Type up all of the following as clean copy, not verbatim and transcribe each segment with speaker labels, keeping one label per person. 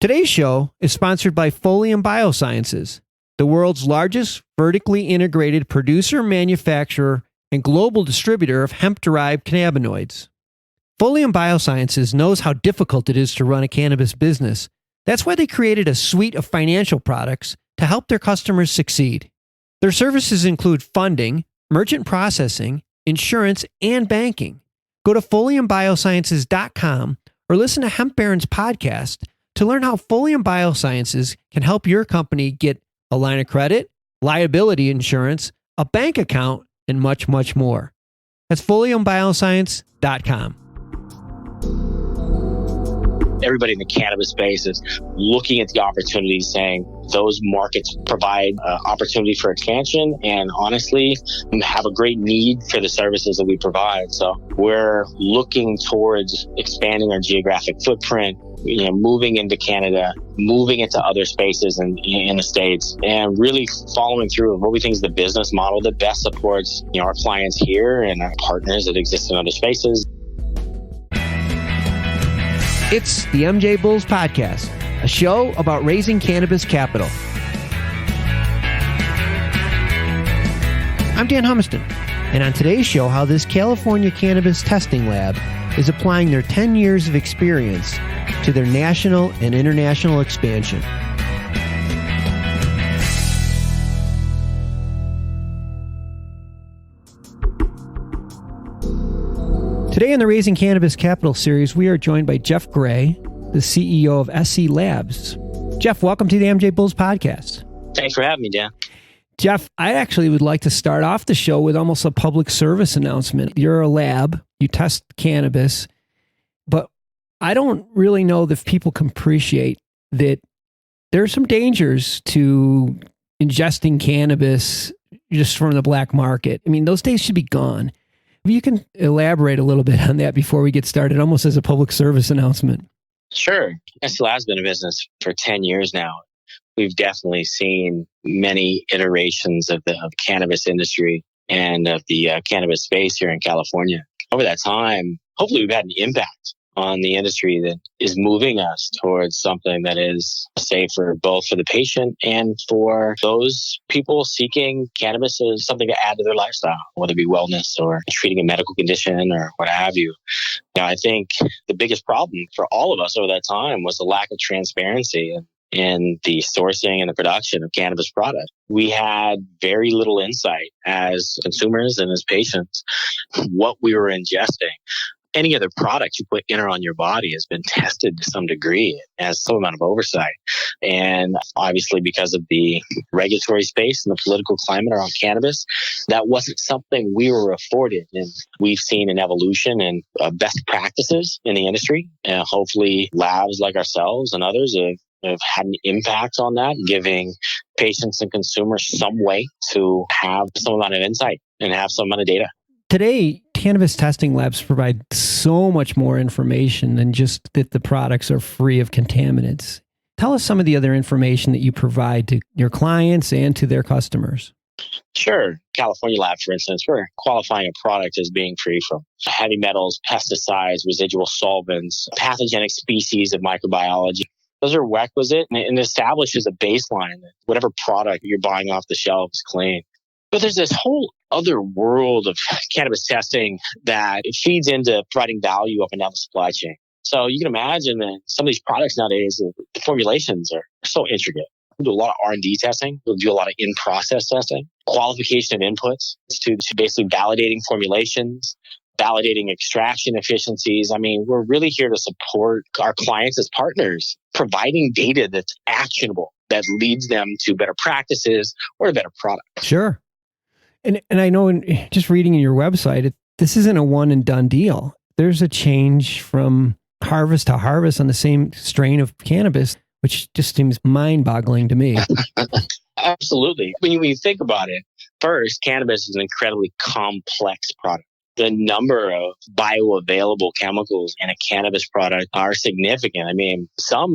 Speaker 1: Today's show is sponsored by Folium Biosciences, the world's largest vertically integrated producer, manufacturer, and global distributor of hemp-derived cannabinoids. Folium Biosciences knows how difficult it is to run a cannabis business. That's why they created a suite of financial products to help their customers succeed. Their services include funding, merchant processing, insurance, and banking. Go to foliumbiosciences.com or listen to Hemp Baron's podcast to learn how Folium Biosciences can help your company get a line of credit, liability insurance, a bank account, and much, much more. That's foliumbioscience.com.
Speaker 2: Everybody in the cannabis space is looking at the opportunities, saying those markets provide opportunity for expansion and honestly have a great need for the services that we provide. So we're looking towards expanding our geographic footprint, moving into Canada, moving into other spaces in the States, and really following through with what we think is the business model that best supports our clients here and our partners that exist in other spaces.
Speaker 1: It's the MJBulls podcast, a show about raising cannabis capital. I'm Dan Humiston, and on today's show, how this California cannabis testing lab is applying their 10 years of experience to their national and international expansion. Today in the Raising Cannabis Capital series, we are joined by Jeff Gray, the CEO of SC Labs. Jeff, welcome to the MJBulls podcast.
Speaker 2: Thanks for having me, Dan.
Speaker 1: Jeff, I actually would like to start off the show with almost a public service announcement. You're a lab, you test cannabis, but I don't really know if people can appreciate that there are some dangers to ingesting cannabis just from the black market. I mean, those days should be gone. If you can elaborate a little bit on that before we get started, almost as a public service announcement.
Speaker 2: Sure. SC Labs has been in business for 10 years now. We've definitely seen many iterations of the cannabis industry and of the cannabis space here in California. Over that time, hopefully we've had an impact on the industry that is moving us towards something that is safer both for the patient and for those people seeking cannabis as something to add to their lifestyle, whether it be wellness or treating a medical condition or what have you. Now, I think the biggest problem for all of us over that time was the lack of transparency in the sourcing and the production of cannabis product. We had very little insight as consumers and as patients what we were ingesting. Any other product you put in or on your body has been tested to some degree. It has some amount of oversight. And obviously, because of the regulatory space and the political climate around cannabis, that wasn't something we were afforded. And we've seen an evolution in best practices in the industry. And hopefully, labs like ourselves and others have had an impact on that, giving patients and consumers some way to have some amount of insight and have some amount of data.
Speaker 1: Today, cannabis testing labs provide so much more information than just that the products are free of contaminants. Tell us some of the other information that you provide to your clients and to their customers.
Speaker 2: Sure. California Lab, for instance, we're qualifying a product as being free from heavy metals, pesticides, residual solvents, pathogenic species of microbiology. Those are requisite and establishes a baseline that whatever product you're buying off the shelf is clean. But there's this whole other world of cannabis testing that it feeds into providing value up and down the supply chain. So you can imagine that some of these products nowadays, the formulations are so intricate. We do a lot of R&D testing. We'll do a lot of in-process testing, qualification of inputs to basically validating formulations, validating extraction efficiencies. I mean, we're really here to support our clients as partners, providing data that's actionable, that leads them to better practices or a better product.
Speaker 1: Sure. And I know just reading in your website, this isn't a one and done deal. There's a change from harvest to harvest on the same strain of cannabis, which just seems mind-boggling to me.
Speaker 2: Absolutely. When you think about it, first, cannabis is an incredibly complex product. The number of bioavailable chemicals in a cannabis product are significant. I mean, some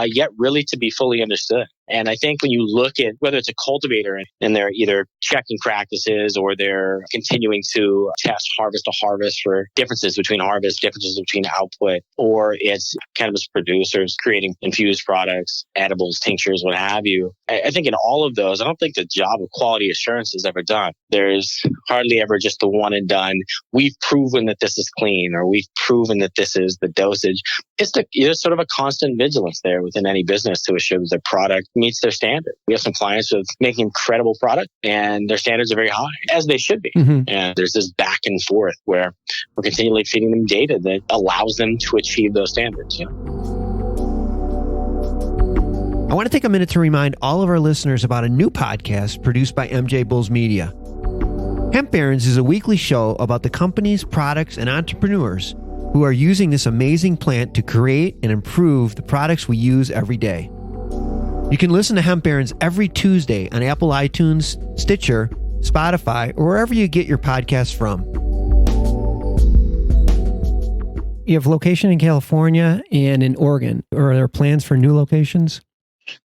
Speaker 2: yet really to be fully understood. And I think when you look at whether it's a cultivator and they're either checking practices or they're continuing to test harvest to harvest for differences between harvest, differences between output, or it's cannabis producers creating infused products, edibles, tinctures, what have you. I think in all of those, I don't think the job of quality assurance is ever done. There's hardly ever just the one and done. We've proven that this is clean, or we've proven that this is the dosage. There's sort of a constant vigilance there within any business to assure that their product meets their standard. We have some clients with making incredible product and their standards are very high, as they should be. Mm-hmm. And there's this back and forth where we're continually feeding them data that allows them to achieve those standards.
Speaker 1: I want to take a minute to remind all of our listeners about a new podcast produced by MJBulls Media. Hemp Barons is a weekly show about the companies, products, and entrepreneurs who are using this amazing plant to create and improve the products we use every day. You can listen to Hemp Barons every Tuesday on Apple iTunes, Stitcher, Spotify, or wherever you get your podcasts from. You have location in California and in Oregon. Or are there plans for new locations?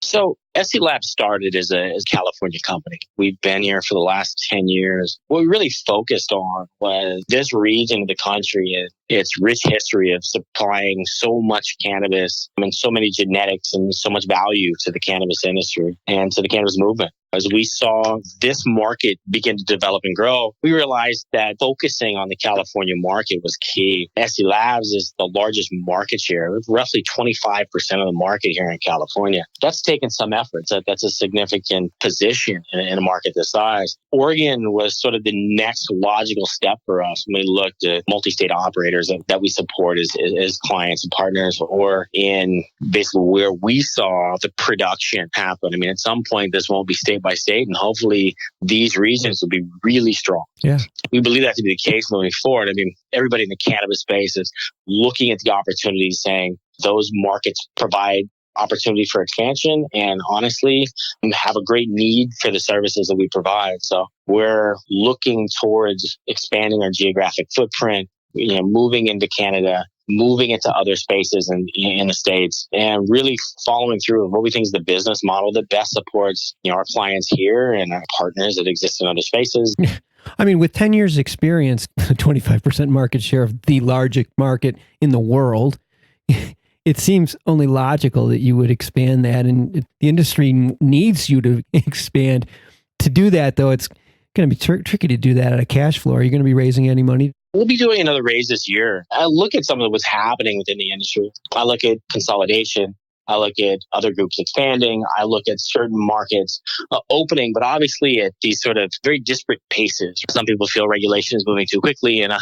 Speaker 2: So SC Labs started as a California company. We've been here for the last 10 years. What we really focused on was this region of the country and its rich history of supplying so much cannabis and so many genetics and so much value to the cannabis industry and to the cannabis movement. As we saw this market begin to develop and grow, we realized that focusing on the California market was key. SC Labs is the largest market share, roughly 25% of the market here in California. That's taken some effort. That's a significant position in a market this size. Oregon was sort of the next logical step for us when we looked at multi-state operators that we support as clients and partners, or in basically where we saw the production happen. I mean, at some point, this won't be state by state, and hopefully these regions will be really strong. Yeah, we believe that to be the case moving forward. I mean, everybody in the cannabis space is looking at the opportunities, saying those markets provide opportunity for expansion and honestly have a great need for the services that we provide. So we're looking towards expanding our geographic footprint, moving into Canada, moving into other spaces in the States, and really following through with what we think is the business model that best supports our clients here and our partners that exist in other spaces.
Speaker 1: I mean, with 10 years experience, 25% market share of the largest market in the world, it seems only logical that you would expand that, and the industry needs you to expand. To do that, though, it's going to be tricky to do that at a cash flow. Are you going to be raising any money?
Speaker 2: We'll be doing another raise this year. I look at some of what's happening within the industry. I look at consolidation. I look at other groups expanding. I look at certain markets opening, but obviously at these sort of very disparate paces. Some people feel regulation is moving too quickly, and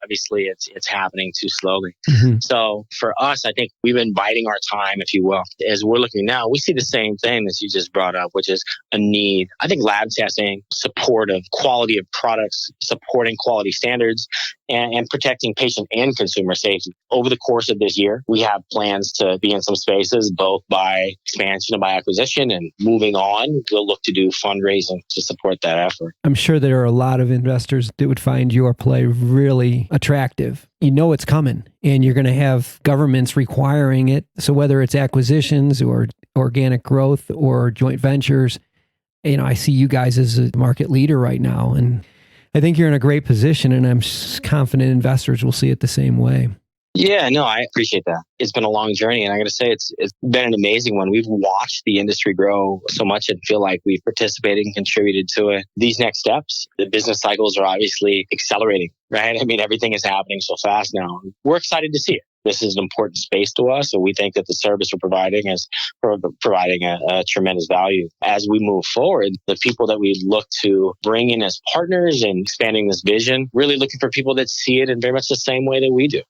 Speaker 2: obviously it's happening too slowly. Mm-hmm. So for us, I think we've been biding our time, if you will. As we're looking now, we see the same thing that you just brought up, which is a need. I think lab testing, support of quality of products, supporting quality standards, and protecting patient and consumer safety. Over the course of this year, we have plans to be in some spaces, both by expansion and by acquisition, and moving on, we'll look to do fundraising to support that effort.
Speaker 1: I'm sure there are a lot of investors that would find your play really attractive. You know it's coming, and you're going to have governments requiring it. So whether it's acquisitions or organic growth or joint ventures, I see you guys as a market leader right now, and I think you're in a great position, and I'm confident investors will see it the same way.
Speaker 2: Yeah, no, I appreciate that. It's been a long journey, and I got to say, it's been an amazing one. We've watched the industry grow so much and feel like we've participated and contributed to it. These next steps, the business cycles are obviously accelerating, right? I mean, everything is happening so fast now. We're excited to see it. This is an important space to us, and we think that the service we're providing is providing a tremendous value. As we move forward, the people that we look to bring in as partners and expanding this vision, really looking for people that see it in very much the same way that we do.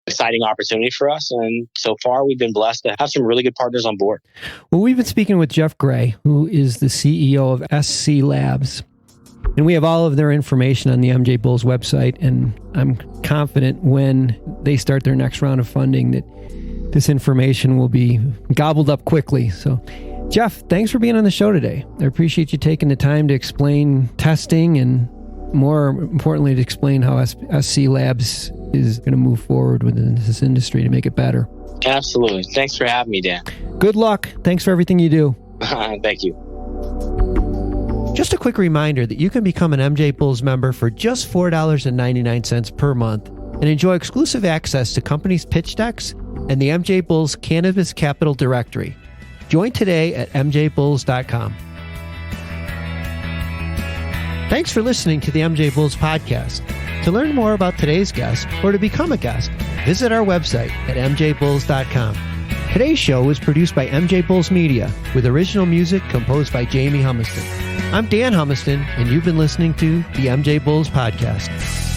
Speaker 2: Exciting opportunity for us, and so far we've been blessed to have some really good partners on board.
Speaker 1: Well, we've been speaking with Jeff Gray, who is the CEO of SC Labs, and we have all of their information on the MJBulls website, and I'm confident when they start their next round of funding that this information will be gobbled up quickly. So, Jeff, thanks for being on the show today. I appreciate you taking the time to explain testing and, more importantly, to explain how SC Labs is going to move forward within this industry to make it better.
Speaker 2: Absolutely. Thanks for having me, Dan.
Speaker 1: Good luck. Thanks for everything you do.
Speaker 2: Thank you.
Speaker 1: Just a quick reminder that you can become an MJBulls member for just $4.99 per month and enjoy exclusive access to companies' pitch decks and the MJBulls Cannabis Capital Directory. Join today at MJBulls.com. Thanks for listening to the MJBulls podcast. To learn more about today's guest or to become a guest, visit our website at MJBulls.com. Today's show was produced by MJBulls Media with original music composed by Jamie Humiston. I'm Dan Humiston, and you've been listening to the MJBulls podcast.